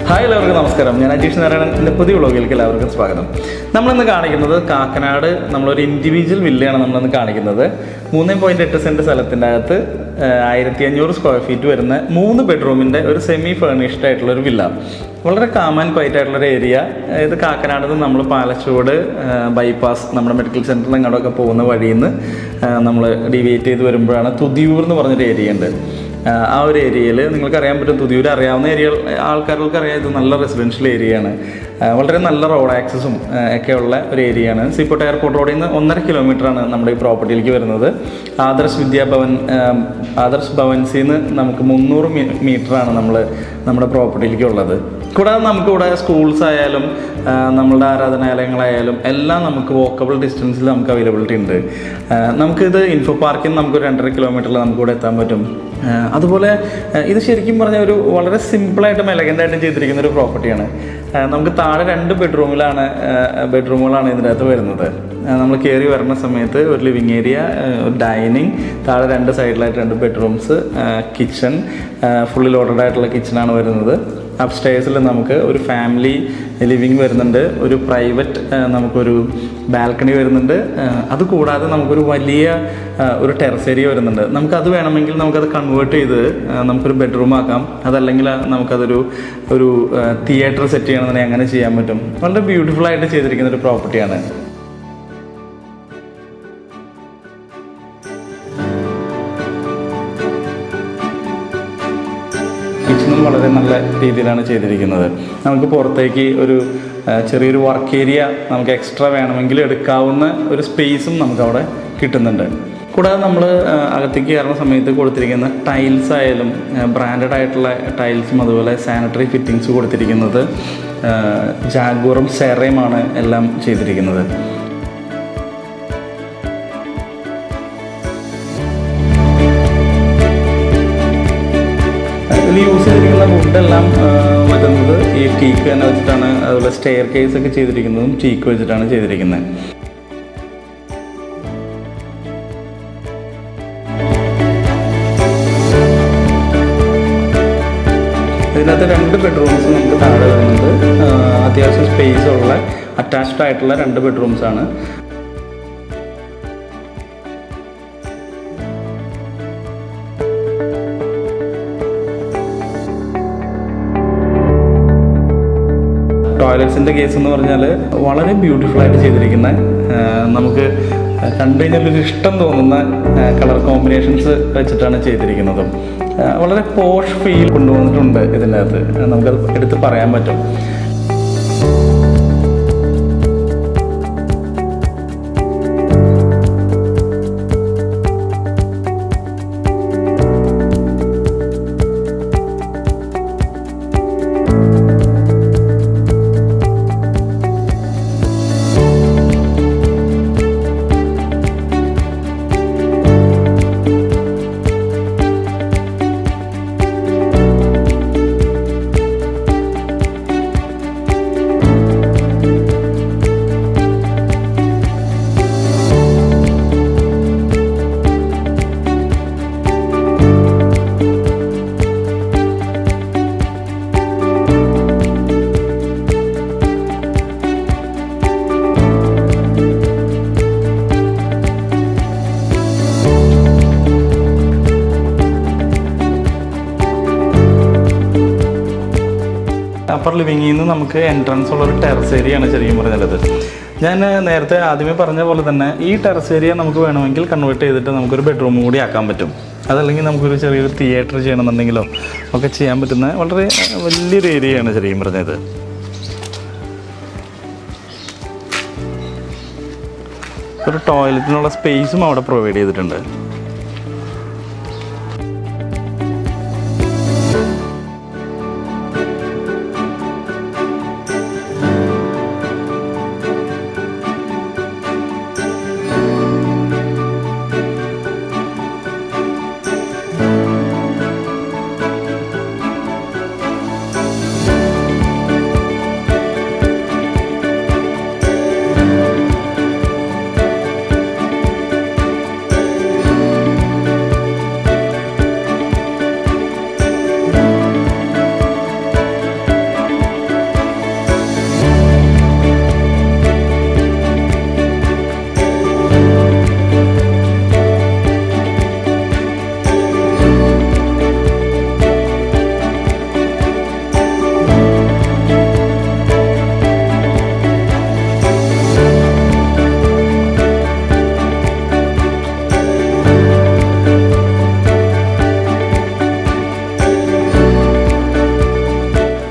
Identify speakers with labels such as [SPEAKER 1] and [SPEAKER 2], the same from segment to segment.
[SPEAKER 1] Hi എല്ലാവർക്കും നമസ്കാരം. ഞാൻ അജീഷ് നാരായണൻ്റെ പുതിയ വ്ളോഗിലേക്ക് എല്ലാവർക്കും സ്വാഗതം. നമ്മളിന്ന് കാണിക്കുന്നത് കാക്കനാട് നമ്മളൊരു ഇൻഡിവിജ്വൽ വില്ലയാണ് നമ്മളിന്ന് കാണിക്കുന്നത്. 3.8 സെൻറ്റ് സ്ഥലത്തിൻ്റെ അകത്ത് 1500 സ്ക്വയർ ഫീറ്റ് വരുന്ന 3 ബെഡ്റൂമിൻ്റെ ഒരു സെമി ഫേർണിഷ്ഡ് ആയിട്ടുള്ളൊരു വില്ല. വളരെ കാം ആൻഡ് ക്വൈറ്റ് ആയിട്ടുള്ളൊരു ഏരിയ. ഇത് കാക്കനാട് നിന്ന് നമ്മൾ പാലച്ചോട് ബൈപ്പാസ് നമ്മുടെ മെഡിക്കൽ സെൻറ്ററിൽ ഇങ്ങോട്ടൊക്കെ പോകുന്ന വഴിയിൽ നിന്ന് നമ്മൾ ഡീവിയേറ്റ് ചെയ്ത് വരുമ്പോഴാണ് തുതിയൂർ എന്ന് പറഞ്ഞൊരു ഏരിയ ഉണ്ട്. ആ ഒരു ഏരിയയിൽ നിങ്ങൾക്ക് അറിയാൻ പറ്റും, തുതിയൂർ അറിയാവുന്ന ആൾക്കാർക്ക് അറിയാം, ഇത് നല്ല റെസിഡൻഷ്യൽ ഏരിയയാണ്. വളരെ നല്ല റോഡ് ആക്സസും ഒക്കെയുള്ള ഒരു ഏരിയയാണ്. സീപോർട്ട് എയർപോർട്ട് റോഡിൽ നിന്ന് 1.5 കിലോമീറ്ററാണ് നമ്മുടെ ഈ പ്രോപ്പർട്ടിയിലേക്ക് വരുന്നത്. ആദർശ് ഭവൻസിൽ നിന്ന് നമുക്ക് 300 മീറ്ററാണ് നമ്മുടെ പ്രോപ്പർട്ടിയിലേക്ക് ഉള്ളത്. കൂടാതെ നമുക്കിവിടെ സ്കൂൾസ് ആയാലും നമ്മളുടെ ആരാധനാലയങ്ങളായാലും എല്ലാം നമുക്ക് വോക്കബിൾ ഡിസ്റ്റൻസിൽ നമുക്ക് അവൈലബിലിറ്റി ഉണ്ട്. നമുക്കിത് ഇൻഫോ പാർക്കിൽ നിന്ന് നമുക്ക് 2.5 കിലോമീറ്ററിൽ നമുക്കിവിടെ എത്താൻ പറ്റും. അതുപോലെ ഇത് ശരിക്കും പറഞ്ഞാൽ ഒരു വളരെ സിമ്പിളായിട്ടും എലഗൻ്റായിട്ടും ചെയ്തിരിക്കുന്ന ഒരു പ്രോപ്പർട്ടിയാണ്. നമുക്ക് താഴെ 2 ബെഡ്റൂമുകളാണ് ഇതിനകത്ത് വരുന്നത്. നമ്മൾ കയറി വരുന്ന സമയത്ത് ഒരു ലിവിങ് ഏരിയ, ഒരു ഡൈനിങ്, താഴെ 2 സൈഡിലായിട്ട് 2 ബെഡ്റൂംസ്, കിച്ചൺ, ഫുള്ളി ലോഡഡ് ആയിട്ടുള്ള കിച്ചണാണ് വരുന്നത്. അപ്സ്റ്റേഴ്സിൽ നമുക്ക് ഒരു ഫാമിലി ലിവിങ് വരുന്നുണ്ട്, ഒരു പ്രൈവറ്റ് നമുക്കൊരു ബാൽക്കണി വരുന്നുണ്ട്. അതുകൂടാതെ നമുക്കൊരു വലിയ ഒരു ടെറസ് ഏരിയ വരുന്നുണ്ട്. നമുക്കത് വേണമെങ്കിൽ നമുക്കത് കൺവേർട്ട് ചെയ്ത് നമുക്കൊരു ബെഡ്റൂം ആക്കാം. അതല്ലെങ്കിൽ നമുക്കതൊരു തിയേറ്റർ സെറ്റ് ചെയ്യണമെന്നുണ്ടെങ്കിൽ അങ്ങനെ ചെയ്യാൻ പറ്റും. വളരെ ബ്യൂട്ടിഫുൾ ആയിട്ട് ചെയ്തിരിക്കുന്ന ഒരു പ്രോപ്പർട്ടിയാണ്. കിച്ചണും വളരെ നല്ല രീതിയിലാണ് ചെയ്തിരിക്കുന്നത്. നമുക്ക് പുറത്തേക്ക് ഒരു ചെറിയൊരു വർക്ക് ഏരിയ നമുക്ക് എക്സ്ട്രാ വേണമെങ്കിൽ എടുക്കാവുന്ന ഒരു സ്പേസും നമുക്കവിടെ കിട്ടുന്നുണ്ട്. കൂടാതെ നമ്മൾ അകത്തേക്ക് കയറുന്ന സമയത്ത് കൊടുത്തിരിക്കുന്ന ടൈൽസ് ആയാലും ബ്രാൻഡഡ് ആയിട്ടുള്ള ടൈൽസും അതുപോലെ സാനിറ്ററി ഫിറ്റിങ്സ് കൊടുത്തിരിക്കുന്നത് ജാഗ്വറും സെറയുമാണ് എല്ലാം ചെയ്തിരിക്കുന്നത്. യൂസ് ചെയ്തിരിക്കുന്ന വുഡെല്ലാം വരുന്നത് ഈ ടീക്ക് തന്നെ വെച്ചിട്ടാണ്. അതുപോലെ സ്റ്റെയർ കേസ് ഒക്കെ ചെയ്തിരിക്കുന്നതും ടീക്ക് വെച്ചിട്ടാണ് ചെയ്തിരിക്കുന്നത്. ഇതിനകത്ത് 2 ബെഡ്റൂംസ് നമുക്ക് താഴെ വരുന്നുണ്ട്. അത്യാവശ്യം സ്പേസ് ഉള്ള അറ്റാച്ച്ഡ് ആയിട്ടുള്ള 2 ബെഡ്റൂംസാണ്. ടോയ്ലറ്റ്സിൻ്റെ കേസ് എന്ന് പറഞ്ഞാൽ വളരെ ബ്യൂട്ടിഫുള്ളായിട്ട് ചെയ്തിരിക്കുന്ന, നമുക്ക് കണ്ടു കഴിഞ്ഞാൽ ഇഷ്ടം തോന്നുന്ന കളർ കോമ്പിനേഷൻസ് വെച്ചിട്ടാണ് ചെയ്തിരിക്കുന്നതും. വളരെ പോഷ് ഫീൽ കൊണ്ടുവന്നിട്ടുണ്ട് ഇതിൻ്റെ അകത്ത്, നമുക്കത് എടുത്ത് പറയാൻ പറ്റും. അപ്പർ ലിവിങ്ങിൽ നിന്ന് നമുക്ക് എൻട്രൻസ് ഉള്ളൊരു ടെറസ് ഏരിയയാണ് ശരിക്കും പറഞ്ഞത്. ഞാൻ നേരത്തെ ആദ്യമേ പറഞ്ഞ പോലെ തന്നെ ഈ ടെറസ് ഏരിയ നമുക്ക് വേണമെങ്കിൽ കൺവേർട്ട് ചെയ്തിട്ട് നമുക്കൊരു ബെഡ്റൂം കൂടി ആക്കാൻ പറ്റും. അതല്ലെങ്കിൽ നമുക്കൊരു ചെറിയൊരു തിയേറ്റർ ചെയ്യണമെന്നുണ്ടെങ്കിലോ ഒക്കെ ചെയ്യാൻ പറ്റുന്ന വളരെ വലിയൊരു ഏരിയയാണ് ശരിക്കും പറഞ്ഞത്. ഒരു ടോയ്ലറ്റിനുള്ള സ്പേസും അവിടെ പ്രൊവൈഡ് ചെയ്തിട്ടുണ്ട്.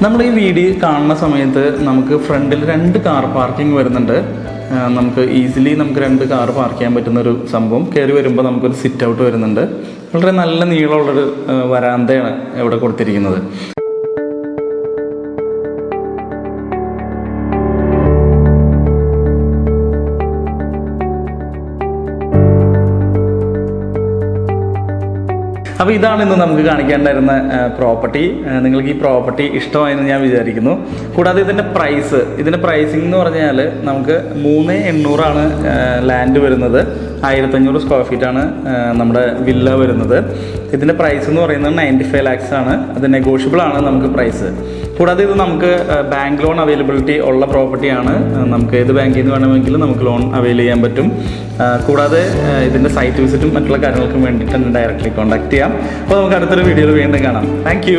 [SPEAKER 1] നമ്മൾ ഈ വീഡിയോ കാണുന്ന സമയത്ത് നമുക്ക് ഫ്രണ്ടിൽ 2 കാർ പാർക്കിംഗ് വരുന്നുണ്ട്. നമുക്ക് ഈസിലി നമുക്ക് 2 കാർ പാർക്ക് ചെയ്യാൻ പറ്റുന്നൊരു സംഭവം. കയറി വരുമ്പോൾ നമുക്കൊരു സിറ്റ് ഔട്ട് വരുന്നുണ്ട്. വളരെ നല്ല നീളമുള്ളൊരു വരാന്തയാണ് ഇവിടെ കൊടുത്തിരിക്കുന്നത്. അപ്പോൾ ഇതാണ് ഇന്ന് നമുക്ക് കാണിക്കാണ്ടായിരുന്ന പ്രോപ്പർട്ടി. നിങ്ങൾക്ക് ഈ പ്രോപ്പർട്ടി ഇഷ്ടമായെന്ന് ഞാൻ വിചാരിക്കുന്നു. കൂടാതെ ഇതിൻ്റെ പ്രൈസിംഗ് എന്ന് പറഞ്ഞാൽ നമുക്ക് 3,800 ലാൻഡ് വരുന്നത്. 1,500 സ്ക്വയർ ഫീറ്റാണ് നമ്മുടെ വില്ല വരുന്നത്. ഇതിൻ്റെ പ്രൈസ് എന്ന് പറയുന്നത് 95 lakhs ആണ്. അത് നെഗോഷ്യബിൾ ആണ് നമുക്ക് പ്രൈസ്. കൂടാതെ ഇത് നമുക്ക് ബാങ്ക് ലോൺ അവൈലബിലിറ്റി ഉള്ള പ്രോപ്പർട്ടിയാണ്. നമുക്ക് ഏത് ബാങ്കിൽ നിന്ന് വേണമെങ്കിലും നമുക്ക് ലോൺ അവൈൽ ചെയ്യാൻ പറ്റും. കൂടാതെ ഇതിൻ്റെ സൈറ്റ് വിസിറ്റും മറ്റുള്ള കാര്യങ്ങൾക്കും വേണ്ടിയിട്ട് ഡയറക്റ്റ്ലി കോൺടാക്ട് ചെയ്യാം. അപ്പോൾ നമുക്ക് അടുത്തൊരു വീഡിയോയിൽ വീണ്ടും കാണാം. താങ്ക്